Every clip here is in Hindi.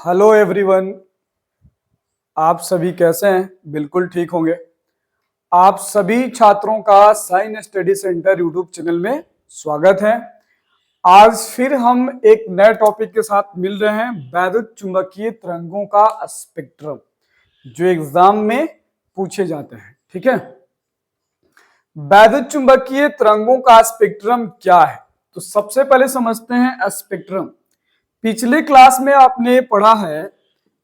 Hello everyone. आप सभी कैसे हैं? बिल्कुल ठीक होंगे। आप सभी छात्रों का sign study centre YouTube channel में स्वागत है। आज फिर हम एक नए टॉपिक के साथ मिल रहे हैं, वैद्युत चुंबकीय तरंगों का स्पेक्ट्रम, जो एग्जाम में पूछे जाते हैं। ठीक है, वैद्युत चुंबकीय तरंगों का स्पेक्ट्रम क्या है? तो सबसे पहले समझते हैं स्पेक्ट्रम। पिछले क्लास में आपने पढ़ा है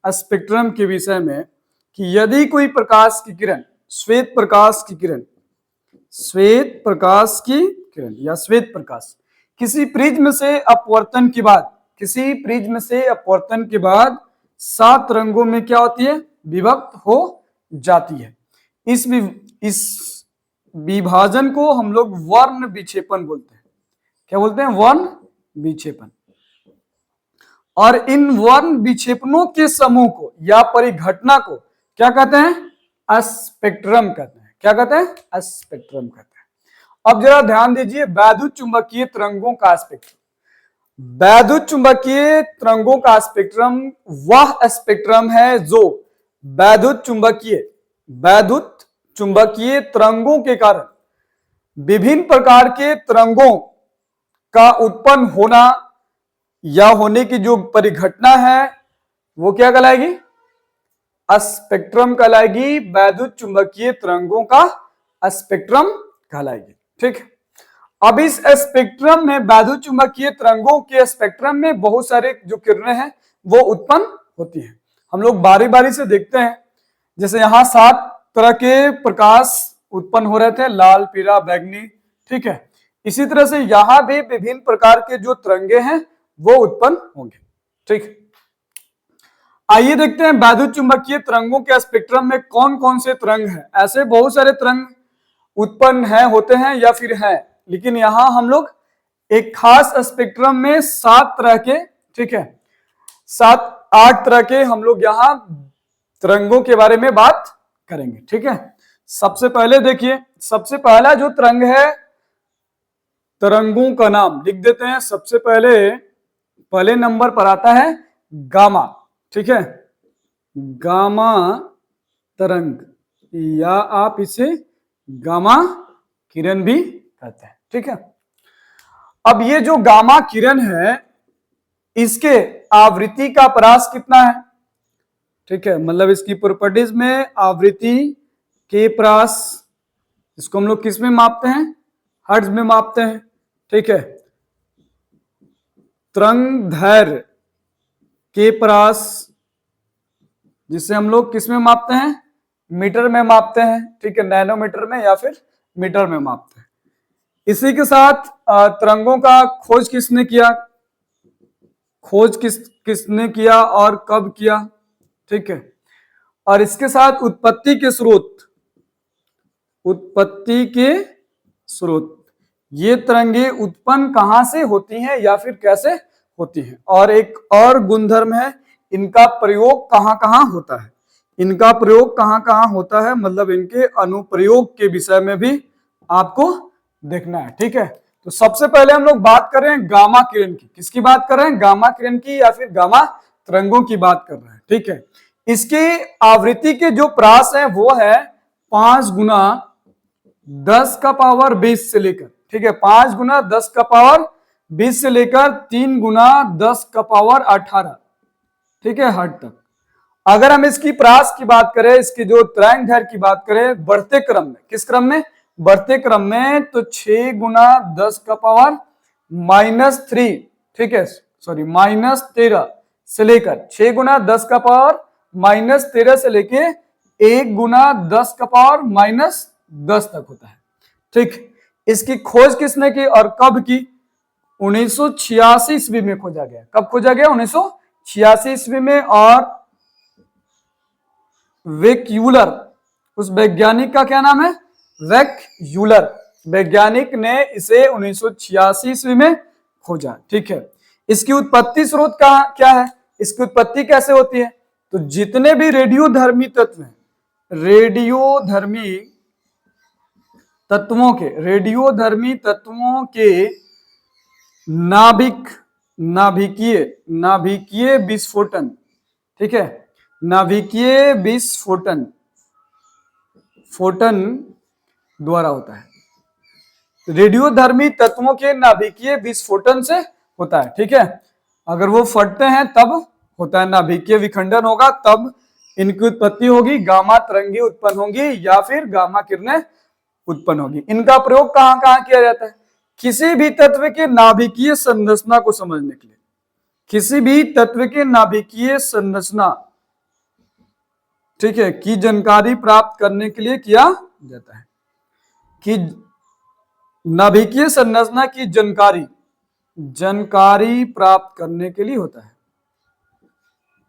स्पेक्ट्रम के विषय में कि यदि कोई प्रकाश की किरण, श्वेत प्रकाश की किरण या श्वेत प्रकाश किसी प्रिज्म से अपवर्तन के बाद 7 रंगों में क्या होती है? विभक्त हो जाती है। इस विभाजन को हम लोग वर्ण विक्षेपण बोलते हैं। क्या बोलते हैं? वर्ण विक्षेपण। और इन वर्ण विक्षेपणों के समूह को या परिघटना को क्या कहते हैं? स्पेक्ट्रम कहते हैं। क्या कहते हैं? स्पेक्ट्रम कहते हैं। अब जरा ध्यान दीजिए, वैद्युत चुंबकीय तरंगों का स्पेक्ट्रम। वैद्युत चुंबकीय तरंगों का स्पेक्ट्रम वह स्पेक्ट्रम है जो वैद्युत चुंबकीय तरंगों के कारण विभिन्न प्रकार के तरंगों का उत्पन्न होना या होने की जो परिघटना है वो क्या कहलाएगी? स्पेक्ट्रम कहलाएगी। वैद्युत चुंबकीय तरंगों का स्पेक्ट्रम कहलाएगी। ठीक, अब इस स्पेक्ट्रम में, वैद्युत चुंबकीय तरंगों के स्पेक्ट्रम में बहुत सारे जो किरणें हैं वो उत्पन्न होती हैं। हम लोग बारी बारी से देखते हैं। जैसे यहाँ 7 तरह के प्रकाश उत्पन्न हो रहे थे, लाल, पीला, बैंगनी। ठीक है, इसी तरह से यहाँ भी विभिन्न प्रकार के जो तरंगे हैं वो उत्पन्न होंगे। ठीक, आइए देखते हैं वैद्युत चुंबकीय तरंगों के स्पेक्ट्रम में कौन कौन से तरंग हैं। ऐसे बहुत सारे तरंग उत्पन्न होते हैं या फिर हैं, लेकिन यहां हम लोग एक खास स्पेक्ट्रम में 7 तरह के, ठीक है, 7-8 तरह के हम लोग यहां तरंगों के बारे में बात करेंगे। ठीक है, सबसे पहले देखिए, सबसे पहला जो तरंग है, तरंगों का नाम लिख देते हैं। सबसे पहले नंबर पर आता है गामा। ठीक है, गामा तरंग, या आप इसे गामा किरण भी कहते हैं। ठीक है, अब ये जो गामा किरण है, इसके आवृत्ति का परास कितना है? ठीक है, मतलब इसकी प्रॉपर्टीज में आवृत्ति के परास, इसको हम लोग किस में मापते हैं? हर्ट्ज में मापते हैं। ठीक है, तरंग दैर्घ्य के परास, जिसे हम लोग किस में मापते हैं? मीटर में मापते हैं। ठीक है, नैनोमीटर में या फिर मीटर में मापते हैं। इसी के साथ तरंगों का खोज किसने किया? किसने किया और कब किया? ठीक है, और इसके साथ उत्पत्ति के स्रोत, ये तरंगे उत्पन्न कहां से होती हैं या फिर कैसे होती हैं? और एक और गुणधर्म है, इनका प्रयोग कहां होता है। इनका प्रयोग कहां होता है, मतलब इनके अनुप्रयोग के विषय में भी आपको देखना है। ठीक है, तो सबसे पहले हम लोग बात कर रहे हैं गामा किरण की। किसकी बात कर रहे हैं? गामा किरण की या फिर गामा तरंगों की बात कर रहे हैं। ठीक है, इसकी आवृत्ति के जो परास है वो है 5 गुना 10 का पावर 20 से लेकर, ठीक है, 5 गुना 10 का पावर 20 से लेकर 3 गुना 10 का पावर 18, ठीक है, हर्ट्ज तक। अगर हम इसकी परास की बात करें, इसकी जो तरंग दैर्घ्य की बात करें बढ़ते क्रम में, किस क्रम में? बढ़ते क्रम में, तो 6 गुना 10 का पावर -3, ठीक है, सॉरी -13 से लेकर 6 गुना 10 का पावर -13 से लेके 1 गुना 10 का पावर -10 तक होता है। ठीक, इसकी खोज किसने की और कब की? 1986 ईस्वी में खोजा गया। कब खोजा गया? 1986 ईस्वी में। और वेक्यूलर, उस वैज्ञानिक का क्या नाम है? वेक्यूलर वैज्ञानिक ने इसे 1986 ईस्वी में खोजा। ठीक है, इसकी उत्पत्ति स्रोत क्या है? इसकी उत्पत्ति कैसे होती है? तो जितने भी रेडियोधर्मी तत्व हैं, रेडियोधर्मी तत्वों के नाभिकीय विस्फोटन, ठीक है, नाभिकीय विस्फोटन द्वारा होता है। रेडियोधर्मी तत्वों के नाभिकीय विस्फोटन से होता है। ठीक है, अगर वो फटते हैं तब होता है, नाभिकीय विखंडन होगा तब इनकी उत्पत्ति होगी, गामा तरंगे उत्पन्न होंगी या फिर गामा किरणें उत्पन्न होगी। इनका प्रयोग कहां कहां किया जाता है? किसी भी तत्व के नाभिकीय संरचना को समझने के लिए, किसी भी तत्व के नाभिकीय संरचना, ठीक है, की जानकारी प्राप्त करने के लिए किया जाता है। कि नाभिकीय संरचना की जानकारी प्राप्त करने के लिए होता है,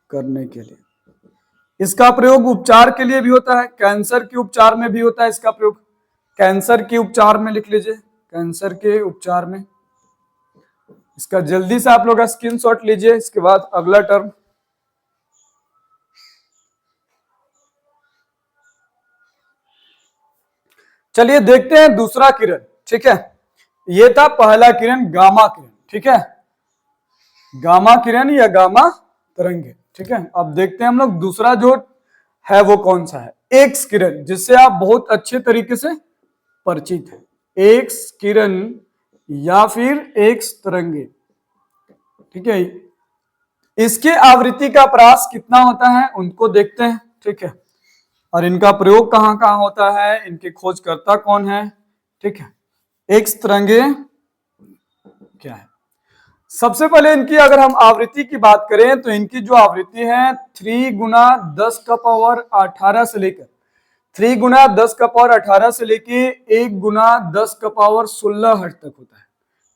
करने के लिए। इसका प्रयोग उपचार के लिए भी होता है, कैंसर के उपचार में भी होता है इसका प्रयोग। कैंसर के उपचार में लिख लीजिए, कैंसर के उपचार में। इसका जल्दी से आप लोग स्क्रीनशॉट लीजिए, इसके बाद अगला टर्म। चलिए देखते हैं दूसरा किरण। ठीक है, ये था पहला किरण गामा किरण। ठीक है, गामा किरण या गामा तरंगे। ठीक है, अब देखते हैं हम लोग दूसरा जो है वो कौन सा है? एक्स किरण, जिससे आप बहुत अच्छे तरीके से परिचित हैं। एक्स किरण या फिर एक्स तरंगे। ठीक है, इसके आवृत्ति का ह्रास कितना होता है उनको देखते हैं। ठीक है, और इनका प्रयोग कहां कहां होता है, इनके खोजकर्ता कौन है? ठीक है, एक्स तरंगे क्या है? सबसे पहले इनकी अगर हम आवृत्ति की बात करें तो इनकी जो आवृत्ति है 3 गुना 10 का पावर 18 से लेकर 3 गुना 10 का पावर 18 से लेके 1 गुना 10 का पावर 16 हर्ट्ज तक होता है।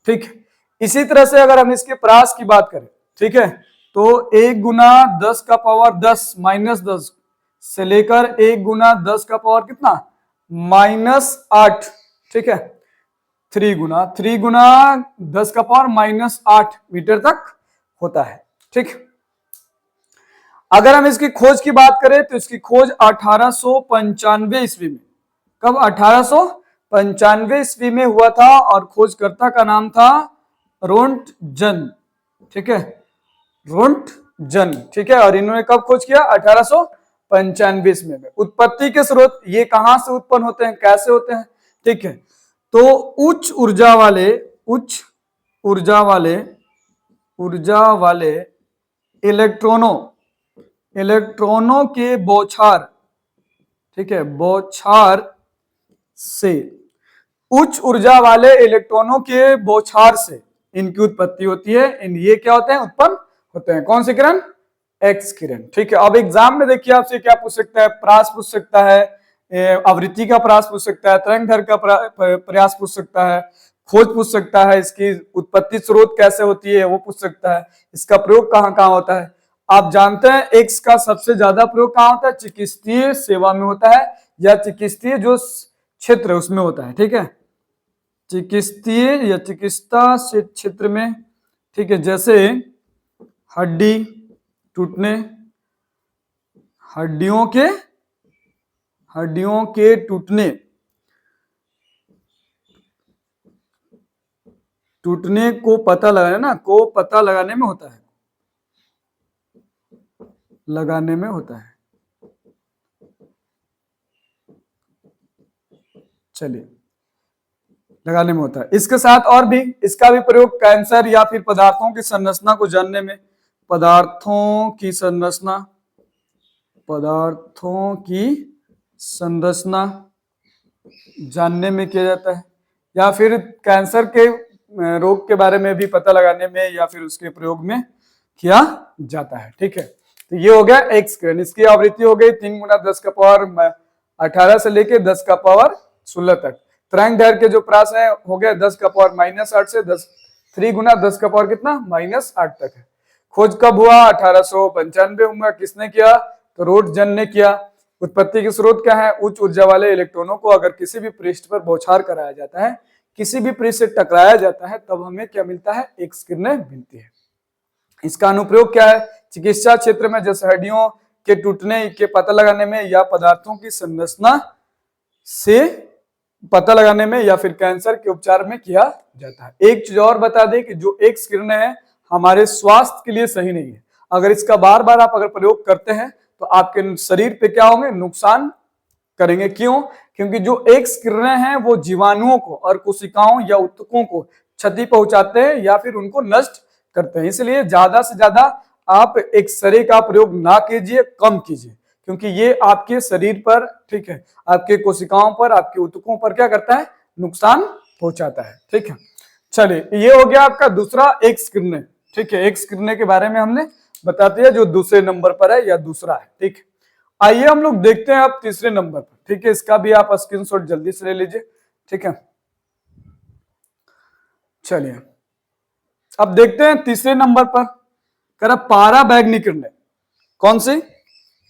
ठीक है, इसी तरह से अगर हम इसके प्रास की बात करें, ठीक है, तो 1 गुना 10 का पावर 10 माइनस 10 से लेकर 1 गुना 10 का पावर कितना, माइनस 8। ठीक है, 3 गुना 10 का पावर माइनस 8 मीटर तक होता है। ठीक, अगर हम इसकी खोज की बात करें तो इसकी खोज 1895 ईस्वी में, कब? 1895 ईस्वी में हुआ था और खोजकर्ता का नाम था रोंटजन। ठीक है, रोंटजन। ठीक है, और इन्होंने कब खोज किया? 1895 ईस्वी में। उत्पत्ति के स्रोत ये कहां से उत्पन्न होते हैं, कैसे होते हैं? ठीक है, तो उच्च ऊर्जा वाले इलेक्ट्रॉनों के बौछार, ठीक है, बौछार से, उच्च ऊर्जा वाले इलेक्ट्रॉनों के बौछार से इनकी उत्पत्ति होती है। ये क्या होते हैं? उत्पन्न होते हैं। कौन सी किरण? एक्स किरण। ठीक है, अब एग्जाम में देखिए आपसे क्या पूछ सकता है? प्रास पूछ सकता है, आवृत्ति का प्रयास पूछ सकता है, तरंग दैर्घ्य का प्रयास पूछ सकता है, खोज पूछ सकता है, इसकी उत्पत्ति स्रोत कैसे होती है वो पूछ सकता है, इसका प्रयोग कहां कहां होता है। आप जानते हैं एक्स का सबसे ज्यादा प्रयोग कहां होता है? चिकित्सीय सेवा में होता है, या चिकित्सीय जो क्षेत्र उसमें होता है। ठीक है, चिकित्सीय या चिकित्सा क्षेत्र में। ठीक है, जैसे हड्डी टूटने, हड्डियों के टूटने को पता लगाने ना, को पता लगाने में होता है, लगाने में होता है। चलिए, लगाने में होता है। इसके साथ और भी इसका भी प्रयोग कैंसर या फिर पदार्थों की संरचना को जानने में, पदार्थों की संरचना जानने में किया जाता है, या फिर कैंसर के रोग के बारे में भी पता लगाने में या फिर उसके प्रयोग में किया जाता है। ठीक है, तो ये हो गया एक्स किरण। इसकी आवृत्ति हो गई 3 गुना 10 का पावर 18 से लेके 10 का पावर 16 तक। तरंग दैर्घ्य के जो प्रास है हो गया 10 का पावर माइनस 8 से 3 गुना 10 का पावर कितना, माइनस 8 तक है। खोज कब हुआ? 1895 हुआ। किसने किया? तो रोंटजन ने किया। उत्पत्ति के स्रोत क्या है? उच्च ऊर्जा वाले इलेक्ट्रॉनों को अगर किसी भी पृष्ठ पर बौछार कराया जाता है, किसी भी पृष्ठ से टकराया जाता है, तब हमें क्या मिलता है? एक्स किरणें मिलती है। इसका अनुप्रयोग क्या है? चिकित्सा क्षेत्र में, जैसे हड्डियों के टूटने के पता लगाने में, या पदार्थों की संरचना से पता लगाने में, या फिर कैंसर के उपचार में किया जाता है। एक चीज और बता दें कि जो एक्स किरणें हैं हमारे स्वास्थ्य के लिए सही नहीं है। अगर इसका बार बार आप अगर प्रयोग करते हैं तो आपके शरीर पे क्या होंगे, नुकसान करेंगे। क्यों? क्योंकि जो एक्स किरणें हैं वो जीवाणुओं को और कोशिकाओं या ऊतकों को क्षति पहुंचाते हैं या फिर उनको नष्ट करते हैं। इसलिए ज्यादा से ज्यादा आप एक्सरे का प्रयोग ना कीजिए, कम कीजिए, क्योंकि ये आपके शरीर पर, ठीक है, आपके कोशिकाओं पर, आपके ऊतकों पर क्या करता है, नुकसान पहुंचाता है। ठीक है, चलिए ये हो गया आपका दूसरा एक्स किरणें। ठीक है, एक्स किरणें के बारे में हमने बता दिया जो दूसरे नंबर पर है या दूसरा है। ठीक है, आइए हम लोग देखते हैं अब तीसरे नंबर पर। ठीक है, इसका भी आप स्क्रीनशॉट जल्दी से ले लीजिए। ठीक है, चलिए अब देखते हैं तीसरे नंबर पर कह रहा पाराबैंगनी किरणें। कौन सी?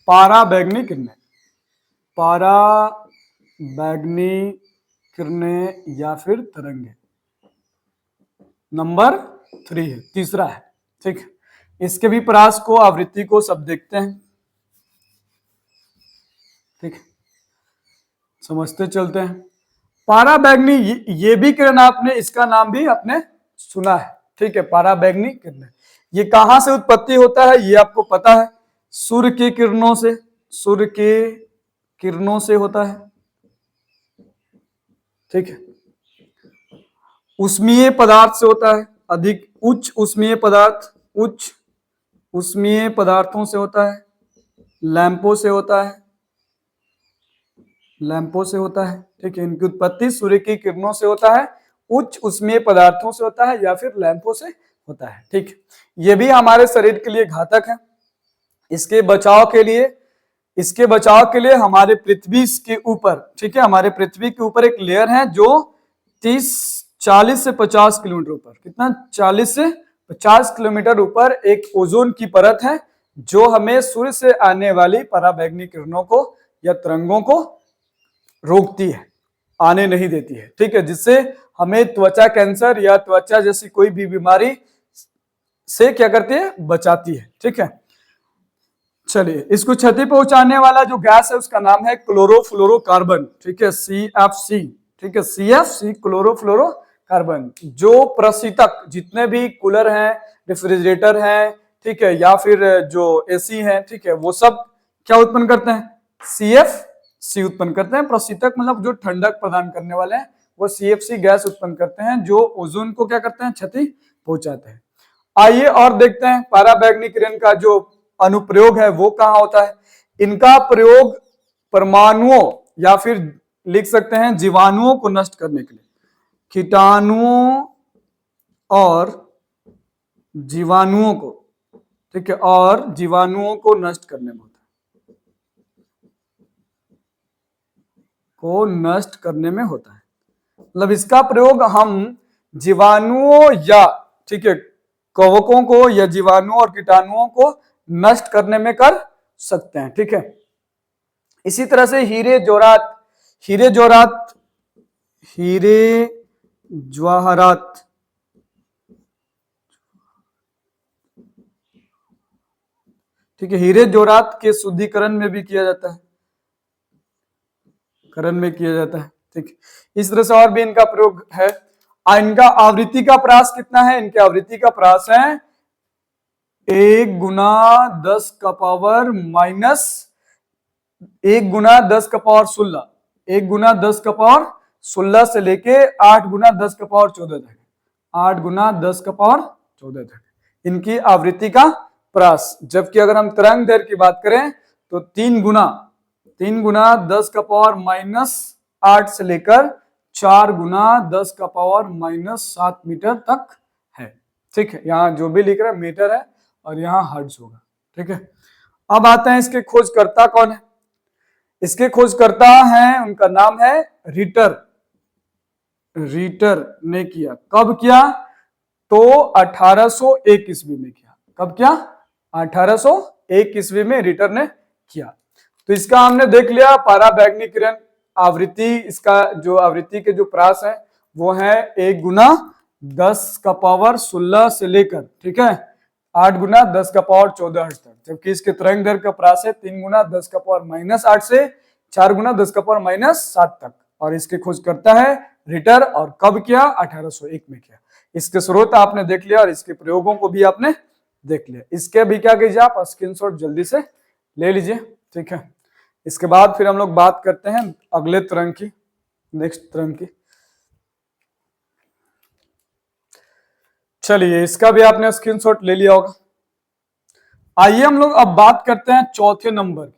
पाराबैंगनी किरणें। पाराबैंगनी किरणें या फिर तरंगे नंबर 3 है, तीसरा है। ठीक है, इसके भी परास को, आवृत्ति को सब देखते हैं। ठीक है, समझते चलते हैं। पाराबैंगनी ये भी किरण आपने, इसका नाम भी आपने सुना है। ठीक है, पाराबैंगनी किरण, ये कहां से उत्पत्ति होता है ये आपको पता है, सूर्य की किरणों से, सूर्य के किरणों से होता है। ठीक है, उष्मीय पदार्थ से होता है, अधिक उच्च उष्मीय पदार्थ, उच्च उष्मीय पदार्थों से होता है, लैंपों से होता है, लैंपों से होता है। ठीक है, इनकी उत्पत्ति सूर्य की किरणों से होता है, उच्च उष्मीय पदार्थों से होता है या फिर लैंपों से होता है। ठीक है, ये भी हमारे शरीर के लिए घातक है। इसके बचाव के लिए हमारे पृथ्वी के ऊपर, ठीक है, हमारे पृथ्वी के ऊपर एक लेयर है जो 40 से 50 किलोमीटर ऊपर, कितना, 40 से 50 किलोमीटर ऊपर एक ओजोन की परत है जो हमें सूर्य से आने वाली पराबैंगनी किरणों को या तरंगों को रोकती है, आने नहीं देती है। ठीक है, जिससे हमें त्वचा कैंसर या त्वचा जैसी कोई भी बीमारी से क्या करती है, बचाती है। ठीक है, चलिए इसको क्षति पहुंचाने वाला जो गैस है उसका नाम है क्लोरोफ्लोरोकार्बन। ठीक है, CFC। ठीक है, CFC क्लोरोफ्लोरोकार्बन। जो प्रशीतक जितने भी कूलर हैं, रेफ्रिजरेटर हैं, ठीक है, या फिर जो AC है, ठीक है, वो सब क्या उत्पन्न करते हैं, CFC उत्पन्न करते हैं। प्रशीतक मतलब जो ठंडक प्रदान करने वाले हैं वो CFC गैस उत्पन्न करते हैं जो ओजोन को क्या करते हैं, क्षति पहुंचाते हैं। आइए और देखते हैं पाराबैंगनी किरण का जो अनुप्रयोग है वो कहां होता है। इनका प्रयोग परमाणुओं या फिर लिख सकते हैं जीवाणुओं को नष्ट करने के लिए, कीटाणुओं और जीवाणुओं को, ठीक है, और जीवाणुओं को नष्ट करने में होता है, को नष्ट करने में होता है। मतलब इसका प्रयोग हम जीवाणुओं या, ठीक है, कवकों को या जीवाणुओं और कीटाणुओं को नष्ट करने में कर सकते हैं। ठीक है, इसी तरह से हीरे जवाहरात, ठीक है, हीरे जवाहरात के शुद्धिकरण में भी किया जाता है, ठीक है, इस तरह से और भी इनका प्रयोग है। इनका आवृत्ति का प्रास कितना है, इनके आवृत्ति का प्रास है 1 गुना 10 का पावर माइनस 1 गुना 10 का पावर 16, 1 गुना 10 का पावर 16 से लेके 8 गुना 10 का पावर 14 तक, 8 गुना 10 का पावर 14 तक इनकी आवृत्ति का प्रास। जबकि अगर हम तरंग दैर्घ्य की बात करें तो 3 गुना 10 का पावर माइनस 8 से लेकर 4 गुना 10 का पावर माइनस 7 मीटर तक है। ठीक है, यहाँ जो भी लिख रहा है मीटर है और यहाँ हर्ट्ज होगा। ठीक है, अब आते हैं इसके खोजकर्ता कौन है। इसके खोजकर्ता हैं, उनका नाम है रीटर ने किया। कब किया? तो 1801 ईस्वी में किया। कब किया? 1801 ईस्वी में रीटर ने किया। तो इसका हमने देख लिया पाराबैंगनी किरण आवृत्ति, इसका जो आवृत्ति के जो प्रास है वो है 1 गुना 10 का पावर 16 से लेकर, ठीक है, 8 गुना 10 का पावर 14 हर्ट्ज तक। जबकि इसके तरंग दैर्घ्य का प्रास है 3 गुना 10 का पावर माइनस 8 से 4 गुना 10 का पावर माइनस 7 तक। और इसके खोज करता है रिटर। और कब किया? 1801 में किया। इसके स्रोत आपने देख लिया और इसके प्रयोगों को भी आपने देख लिया। इसके भी क्या कीजिए आप स्क्रीनशॉट जल्दी से ले लीजिए, ठीक है। इसके बाद फिर हम लोग बात करते हैं अगले तरंग की, नेक्स्ट तरंग की। चलिए इसका भी आपने स्क्रीनशॉट ले लिया होगा। आइए हम लोग अब बात करते हैं चौथे नंबर।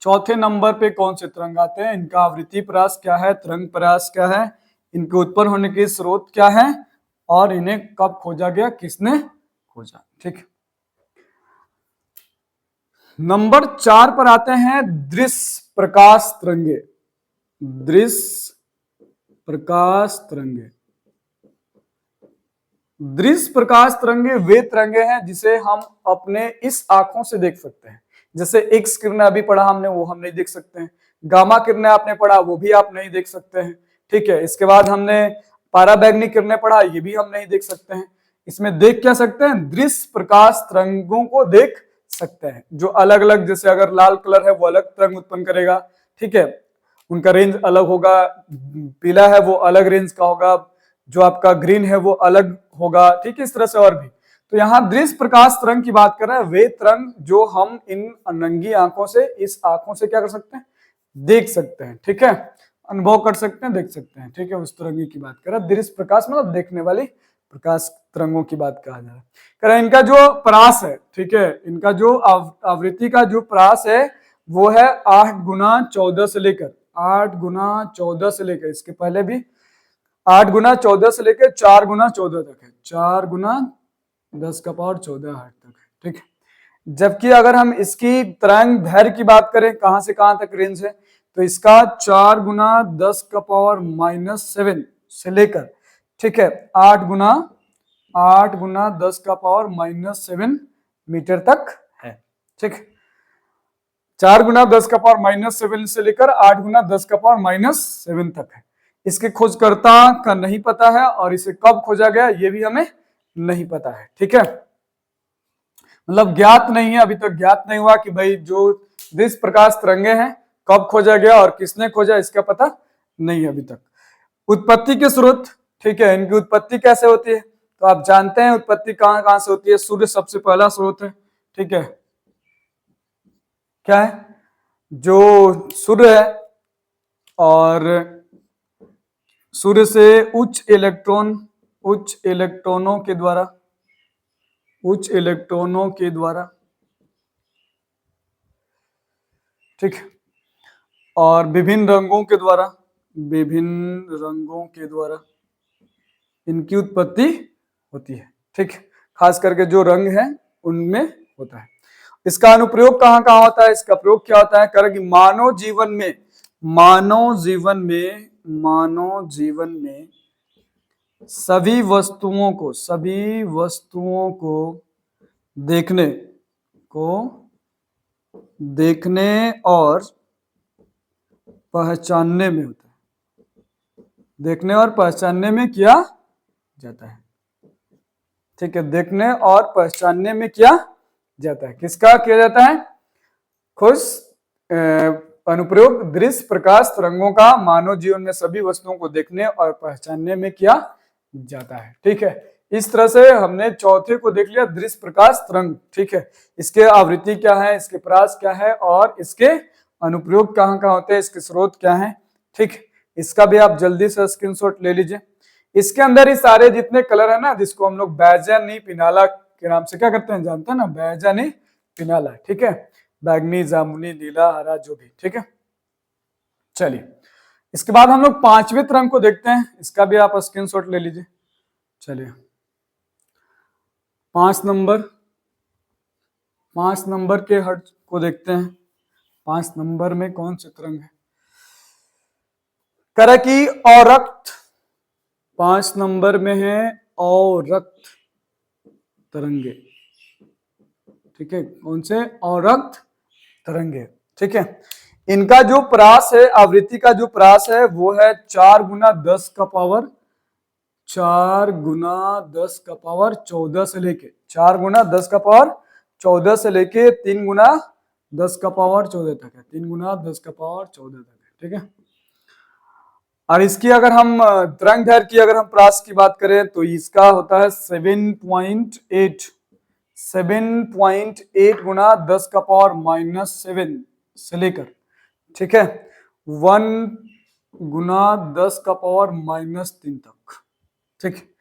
चौथे नंबर पे कौन से तरंग आते हैं, इनका आवृत्ति परास क्या है, तरंग परास क्या है, इनके उत्पन्न होने के स्रोत क्या है, और इन्हें कब खोजा गया, किसने खोजा, ठीक है। नंबर 4 पर आते हैं दृश्य प्रकाश तरंगे। दृश्य प्रकाश तरंगे। दृश्य प्रकाश तरंगे वे तरंगे हैं जिसे हम अपने इस आंखों से देख सकते हैं। जैसे एक्स किरणें अभी पढ़ा हमने, वो हम नहीं देख सकते हैं। गामा किरणें आपने पढ़ा, वो भी आप नहीं देख सकते हैं, ठीक है। इसके बाद हमने पाराबैंगनी किरणें पढ़ा, ये भी हम नहीं देख सकते हैं। इसमें देख क्या सकते हैं, दृश्य प्रकाश तरंगों को देख सकते हैं, जो अलग अलग, जैसे अगर लाल कलर है वो अलग तरंग उत्पन्न करेगा, ठीक है, उनका रेंज अलग होगा। पीला है वो अलग रेंज का होगा, जो आपका ग्रीन है वो अलग होगा, ठीक है। इस तरह से और भी। तो यहाँ दृश्य प्रकाश तरंग की बात कर रहे हैं, वे तरंग जो हम इन नंगी आंखों से, इस आंखों से क्या कर सकते हैं, देख सकते हैं, ठीक है, अनुभव कर सकते हैं, देख सकते हैं, ठीक है। उस तरंगी की बात कर रहा है। दृश्य प्रकाश मतलब देखने वाली प्रकाश तरंगों की बात कहा जा रहा है। कह रहा है इनका जो परास है, ठीक है, इनका जो आवृत्ति का जो परास है वो है 8 गुना 14 से लेकर 8 गुना 14 से लेकर, इसके पहले भी 8 गुना 14 से लेकर 4 गुना 14 तक है, 4 गुना 10 का पावर 14 हार्ट तक है, ठीक है। जबकि अगर हम इसकी तरंग दैर्घ्य की बात करें, कहां से कहां तक रेंज है, तो इसका 4 गुना 10 का पावर -7 से लेकर, ठीक है, 8 गुना 10 का पावर -7 मीटर तक है, ठीक है। 4 गुना 10 का पावर -7 से लेकर 8 गुना 10 का पावर -7 तक है। इसके खोजकर्ता का नहीं पता है, और इसे कब खोजा गया ये भी हमें नहीं पता है, ठीक है। मतलब ज्ञात नहीं है, अभी तक ज्ञात नहीं हुआ कि भाई जो दृश्य प्रकाश तरंगे हैं कब खोजा गया और किसने खोजा, इसका पता नहीं है अभी तक। उत्पत्ति के स्रोत, ठीक है, इनकी उत्पत्ति कैसे होती है, तो आप जानते हैं उत्पत्ति कहां कहां से होती है। सूर्य सबसे पहला स्रोत है, ठीक है, क्या है, जो सूर्य है, और सूर्य से उच्च इलेक्ट्रॉनों के द्वारा, ठीक है, और विभिन्न रंगों के द्वारा इनकी उत्पत्ति होती है, ठीक है। खास करके जो रंग है उनमें होता है। इसका अनुप्रयोग कहां कहां होता है, इसका प्रयोग क्या होता है, कर कि मानव जीवन में सभी वस्तुओं को देखने और पहचानने में होता है। देखने और पहचानने में किया जाता है, ठीक है, देखने और पहचानने में किया जाता है। किसका किया जाता है, खुश अनुप्रयोग दृश्य प्रकाश तरंगों का मानव जीवन में सभी वस्तुओं को देखने और पहचानने में किया जाता है, ठीक है। इस तरह से हमने चौथे को देख लिया, दृश्य प्रकाश तरंग, ठीक है। इसके आवृत्ति क्या है, इसके परास क्या है, और इसके अनुप्रयोग कहां कहां होते हैं, इसके स्रोत क्या है, ठीक। इसका भी आप जल्दी से स्क्रीनशॉट ले लीजिए। इसके अंदर ही सारे जितने कलर है ना, जिसको हम लोग बैजनी पिनाला के नाम से क्या करते हैं, जानते हैं ना, बैजनी पिनाला, ठीक है, बैगनी, जामुनी, नीला, हरा, जो भी, ठीक है। चलिए इसके बाद हम लोग 5वें तरंग को देखते हैं, इसका भी आप स्क्रीनशॉट ले लीजिए। चलिए 5 नंबर के हट को देखते हैं। 5 नंबर में कौन से तरंग है, कर की औरक्त 5 नंबर में है, औरक्त तरंगे, ठीक है, कौन से, औरक्त तरंगे, ठीक है। इनका जो परास है, आवृत्ति का जो परास है वो है 4 गुना 10 का पावर 14 से लेके 4 गुना 10 का पावर 14 से लेके 3 गुना 10 का पावर 14 तक है, 3 गुना 10 का पावर 14 तक है, ठीक है। और इसकी अगर हम तरंग दैर्घ्य की अगर हम परास की बात करें तो इसका होता है 7.8 7.8 गुना 10 का पावर -7 से लेकर, ठीक है, 1 गुना 10 का पावर -3 तक, ठीक।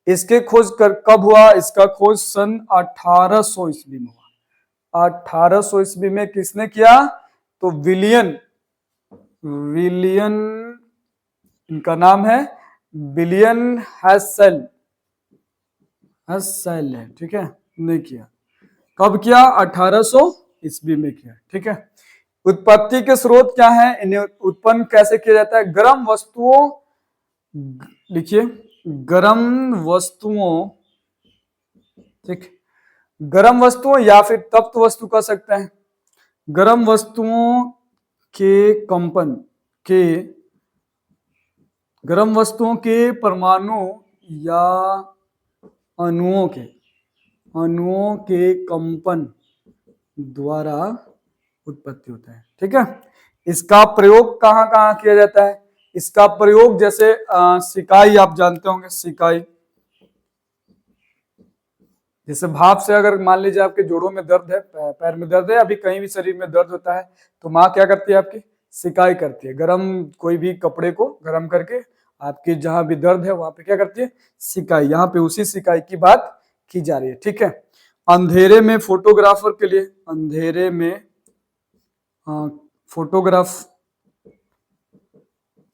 इसके खोज कब हुआ? इसका खोज सन 1800 ईस्वी में हुआ। 1800 ईस्वी में किसने किया? तो विलियम, इनका नाम है विलियम हेसल है, ठीक है, ने किया। कब किया? 1800 ईस्वी में किया, ठीक है। उत्पत्ति के स्रोत क्या है? इन्हें उत्पन्न कैसे किया जाता है? गर्म वस्तुओं, लिखिए, गर्म वस्तुओं, ठीक, गर्म वस्तुओं या फिर तप्त वस्तु कह सकते हैं। गर्म वस्तुओं के कंपन के, गर्म वस्तुओं के परमाणु या अणुओं के कंपन द्वारा उत्पत्ति होता है, ठीक है। इसका प्रयोग कहाँ कहाँ किया जाता है? इसका प्रयोग जैसे सिकाई, आप जानते होंगे सिकाई, जैसे भाप से अगर मान लीजिए आपके जोड़ों में दर्द है, पैर में दर्द है, अभी कहीं भी शरीर में दर्द होता है, तो माँ क्या करती है? आपकी सिकाई करती है। गरम कोई भी कपड़े को गरम करके आपकी जहां भी दर्द है वहां पे क्या करती है? सिकाई। यहाँ पे उसी सिकाई की बात की जा रही है, ठीक है। अंधेरे में फोटोग्राफर के लिए, अंधेरे में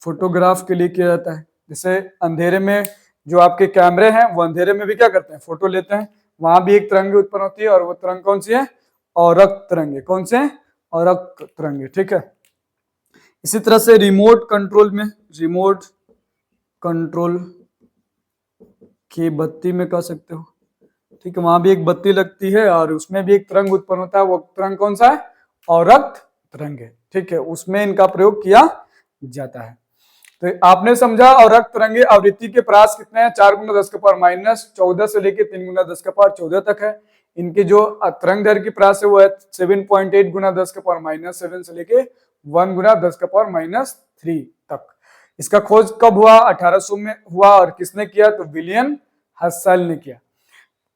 फोटोग्राफ के लिए किया जाता है। जैसे अंधेरे में जो आपके कैमरे हैं वो अंधेरे में भी क्या करते हैं? फोटो लेते हैं। वहां भी एक तरंगे उत्पन्न होती है, और वो तरंग कौन सी है? औरक तरंगे। कौन से? औरक तरंगे, ठीक है। इसी तरह से रिमोट कंट्रोल में, रिमोट कंट्रोल की बत्ती में कह सकते हो, ठीक है, वहां भी एक बत्ती लगती है और उसमें भी एक तरंग उत्पन्न होता है। वो तरंग कौन सा है? औरक तरंग है, ठीक है, उसमें इनका प्रयोग किया जाता है। तो आपने समझा औरक तरंगे आवृत्ति के प्रास कितने हैं? 4 गुना 10 का पावर -14 से लेके 3 गुना 10 का पावर 14 तक है। इनकी जो तरंग दैर्घ्य की प्रास है वो है 7.8 गुना 10 का पावर -7 से लेके 1 गुना 10 का पावर -3 तक। इसका खोज कब हुआ? 1800 में हुआ। और किसने किया? तो विलियम हसल ने किया।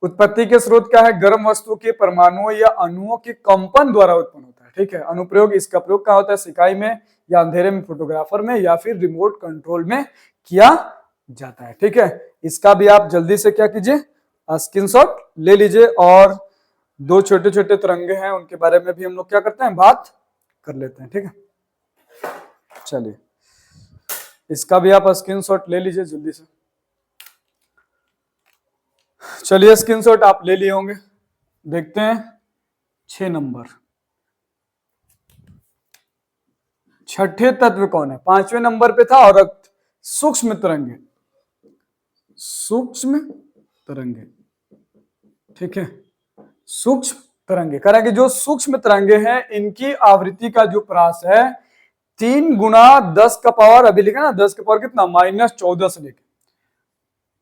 उत्पत्ति के स्रोत क्या है? गर्म वस्तु के परमाणुओं या अणुओं के कंपन द्वारा उत्पन्न होता है, ठीक है। अनुप्रयोग, इसका प्रयोग कहाँ होता है? सिकाई में, या अंधेरे में फोटोग्राफर में, या फिर रिमोट कंट्रोल में किया जाता है, ठीक है। इसका भी आप जल्दी से क्या कीजिए? स्क्रीनशॉट ले लीजिए। और दो छोटे छोटे तरंगे हैं, उनके बारे में भी हम लोग क्या करते हैं? बात कर लेते हैं, ठीक है। चलिए, इसका भी आप स्क्रीनशॉट ले लीजिए जल्दी से। चलिए, स्क्रीनशॉट आप ले लिए होंगे। देखते हैं 6 नंबर, छठे तत्व कौन है? 5वें नंबर पे था औरक, सूक्ष्म तरंगे, सूक्ष्म तरंगे, ठीक है, सूक्ष्म तरंगे। कह रहा है कि जो सूक्ष्म तरंगे हैं इनकी आवृत्ति का जो प्रास है 3 गुना 10 का पावर, अभी लिखा ना 10 का पावर कितना? -14 से लेके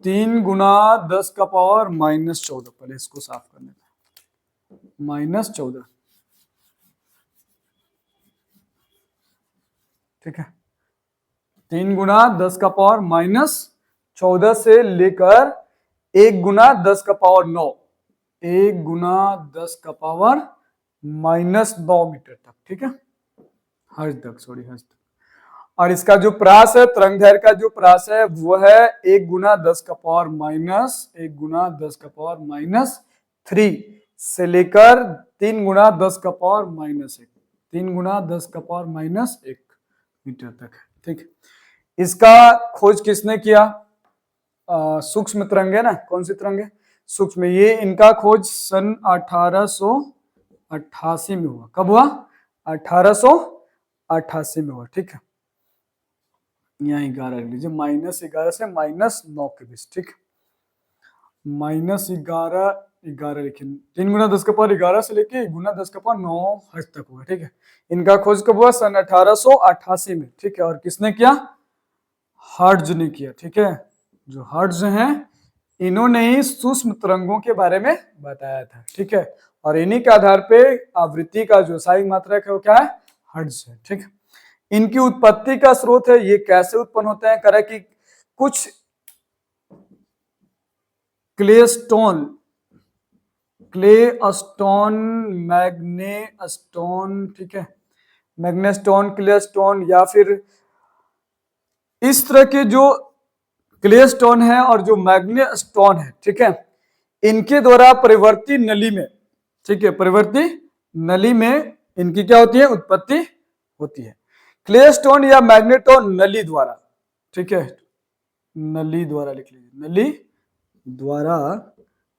3 गुना 10 का पावर -14। पहले इसको साफ कर लेते हैं, -14, ठीक है। 3 गुना 10 का पावर -14 से लेकर 1 गुना 10 का पावर 9, 1 गुना 10 का पावर -9 मीटर तक, ठीक है, हर्ज तक, सॉरी हर्ज तक। और इसका जो प्रास है, तरंग दैर्घ्य का जो प्रास है वो है 1 गुना 10 का पावर -1 गुना 10 का पावर -3 से लेकर 3 गुना 10 का पावर -1, 3 गुना 10 का पावर -1 मीटर तक है, ठीक। इसका खोज किसने किया? सूक्ष्म तरंगे ना, कौन सी तरंगे? सूक्ष्म। ये इनका खोज सन 1888 में हुआ। कब हुआ? 1888 में हुआ, ठीक है। यहाँ 11 लिख लीजिए, -11 से -9 के बीच, ठीक। -11 लिखिए, 3 गुना 10 का पावर 11 से लेके 1 गुना 10 का पावर 9 हर्ज तक होगा, ठीक है। इनका खोज कब हुआ? सन 1888 में, ठीक है। और किसने किया? हर्ज ने किया, ठीक है। जो हर्ज हैं इन्होंने ही सूक्ष्म तरंगों के बारे में बताया था, ठीक है। और इन्हीं के आधार पे आवृत्ति का जो साइक मात्रक है वो क्या है? हर्ज है, ठीक है। इनकी उत्पत्ति का स्रोत है, ये कैसे उत्पन्न होते हैं? कह कि कुछ क्लेस्टोन क्लेस्टोन, मैग्नेस्टोन, ठीक है, मैग्नेस्टोन, क्लेस्टोन, या फिर इस तरह के जो क्लेस्टोन है और जो मैग्नेस्टोन है, ठीक है, इनके द्वारा परिवर्ती नली में, ठीक है, परिवर्ती नली में इनकी क्या होती है, उत्पत्ति होती है। क्लेस्टोन या मैग्नेटोन नली द्वारा, ठीक है, नली द्वारा लिख लीजिए, नली द्वारा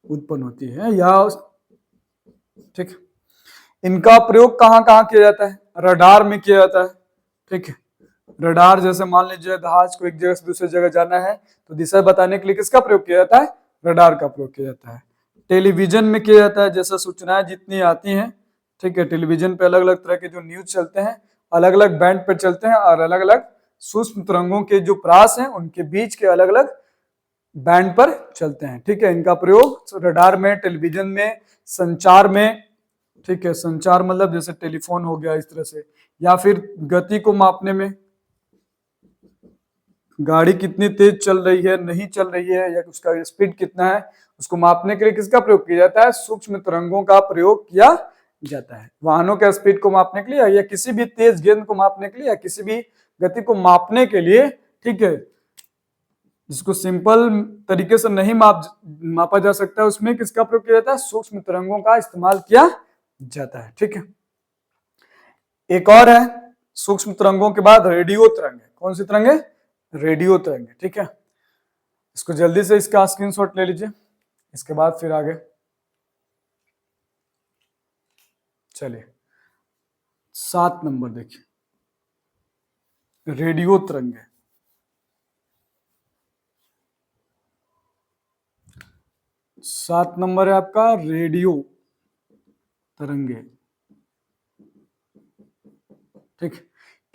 उत्पन्न होती है, या ठीक, इनका प्रयोग कहां कहां किया जाता है, रडार में किया जाता है, ठीक है, रडार, जैसे मान लीजिए जहाज को एक जगह से दूसरी जगह जाना है तो दिशा बताने के लिए किसका प्रयोग किया जाता है, रडार का प्रयोग किया जाता है। टेलीविजन में किया जाता है, जैसे सूचनाएं जितनी आती हैं, ठीक है, टेलीविजन पे अलग अलग तरह के जो न्यूज चलते हैं, अलग अलग बैंड पे चलते हैं, और अलग अलग सूक्ष्म तरंगों के जो प्रास हैं उनके बीच के अलग अलग बैंड पर चलते हैं, ठीक है, इनका प्रयोग रडार में, टेलीविजन में, संचार में, ठीक है, संचार मतलब जैसे टेलीफोन हो गया इस तरह से, या फिर गति को मापने में, गाड़ी कितनी तेज चल रही है, नहीं चल रही है, या उसका स्पीड कितना है, उसको मापने के लिए किसका प्रयोग किया जाता है, सूक्ष्म तरंगों का प्रयोग किया जाता है। वाहनों के स्पीड को मापने के लिए, या किसी भी तेज गेंद को मापने के लिए, या किसी भी गति को मापने के लिए, ठीक है, जिसको सिंपल तरीके से नहीं मापा जा सकता, उसमें किसका प्रयोग किया जाता है, सूक्ष्म तरंगों का इस्तेमाल किया जाता है, ठीक है। एक और है सूक्ष्म तरंगों के बाद रेडियो तरंग है, कौन सी तरंग है, रेडियो तरंग है, ठीक है, इसको जल्दी से इसका स्क्रीनशॉट ले लीजिए, इसके बाद फिर आगे चलिए। 7 नंबर देखिए, रेडियो तरंग है, 7 नंबर है आपका रेडियो तरंगे, ठीक,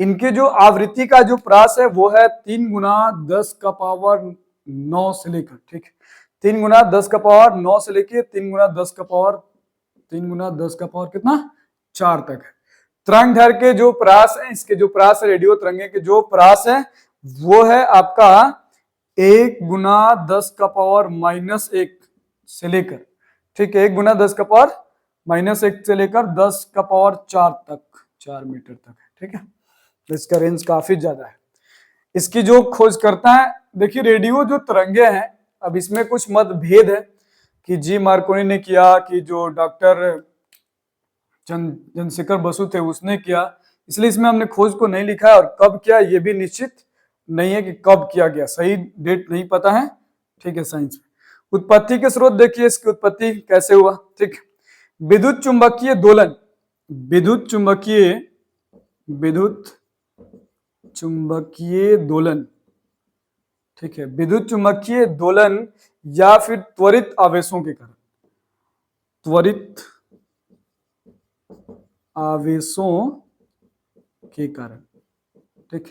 इनके जो आवृत्ति का जो प्रास है वो है 3 गुना 10 का पावर 9 से लेकर, ठीक, 3 गुना 10 का पावर 9 से लेकर 3 गुना 10 का पावर, 3 गुना 10 का पावर कितना, 4 तक है। तरंग दैर्घ्य के जो प्रास है, इसके जो प्रास है रेडियो तरंगे के जो प्रास है वो है आपका 1 गुना 10 का पावर -1 से लेकर, ठीक है, 1 गुना 10 का पावर -1 से लेकर 10 का पावर 4 तक, 4 मीटर तक है, ठीक है, तो इसका रेंज काफी ज्यादा है। इसकी जो खोज करता है, देखिए रेडियो जो तरंगे हैं, अब इसमें कुछ मतभेद है कि जी मार्कोनी ने किया, कि जो डॉक्टर चंद्रशेखर बसु थे उसने किया, इसलिए इसमें हमने खोज को नहीं लिखा है, और कब किया ये भी निश्चित नहीं है कि कब किया गया, सही डेट नहीं पता है, ठीक है, साइंस में। उत्पत्ति के स्रोत देखिए, इसकी उत्पत्ति कैसे हुआ, ठीक, विद्युत चुंबकीय दोलन, विद्युत चुंबकीय दोलन, ठीक है, विद्युत चुंबकीय दोलन या फिर त्वरित आवेशों के कारण, त्वरित आवेशों के कारण, ठीक,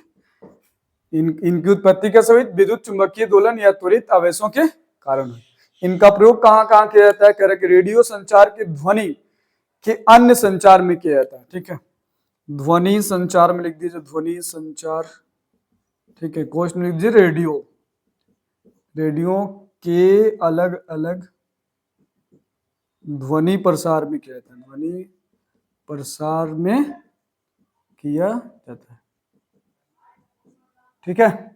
इनकी उत्पत्ति कैसे हुई, विद्युत चुंबकीय दोलन या त्वरित आवेशों के कारण हुई। इनका प्रयोग कहां कहां किया जाता है, कह रहे कि रेडियो संचार के ध्वनि के अन्य संचार में किया जाता है, ठीक है, ध्वनि संचार में लिख दीजिए, ध्वनि संचार, ठीक है, क्वेश्चन लिख दीजिए रेडियो के अलग अलग ध्वनि प्रसार में किया जाता है, ध्वनि प्रसार में किया जाता है, ठीक है।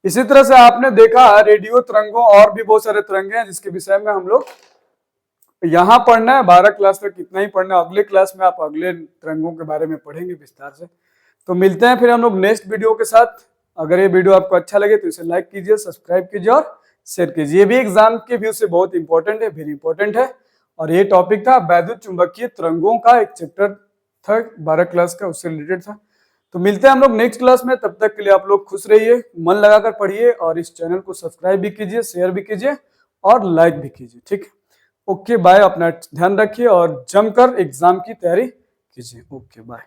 इसी तरह से आपने देखा रेडियो तरंगों और भी बहुत सारे तरंगे हैं जिसके विषय में हम लोग यहाँ पढ़ना है, 12 क्लास तक इतना ही पढ़ना, अगले क्लास में आप अगले तरंगों के बारे में पढ़ेंगे विस्तार से। तो मिलते हैं फिर हम लोग नेक्स्ट वीडियो के साथ। अगर ये वीडियो आपको अच्छा लगे तो इसे लाइक कीजिए, सब्सक्राइब कीजिए और शेयर कीजिए। ये भी एग्जाम के व्यू से बहुत इंपॉर्टेंट है, वेरी इंपॉर्टेंट है। और ये टॉपिक था वैद्युत चुंबकीय तरंगों का, एक चैप्टर था 12 क्लास का, उससे रिलेटेड था। तो मिलते हैं हम लोग नेक्स्ट क्लास में, तब तक के लिए आप लोग खुश रहिए, मन लगाकर पढ़िए और इस चैनल को सब्सक्राइब भी कीजिए, शेयर भी कीजिए और लाइक भी कीजिए, ठीक है। ओके बाय, अपना ध्यान रखिए और जमकर एग्जाम की तैयारी कीजिए। Okay bye.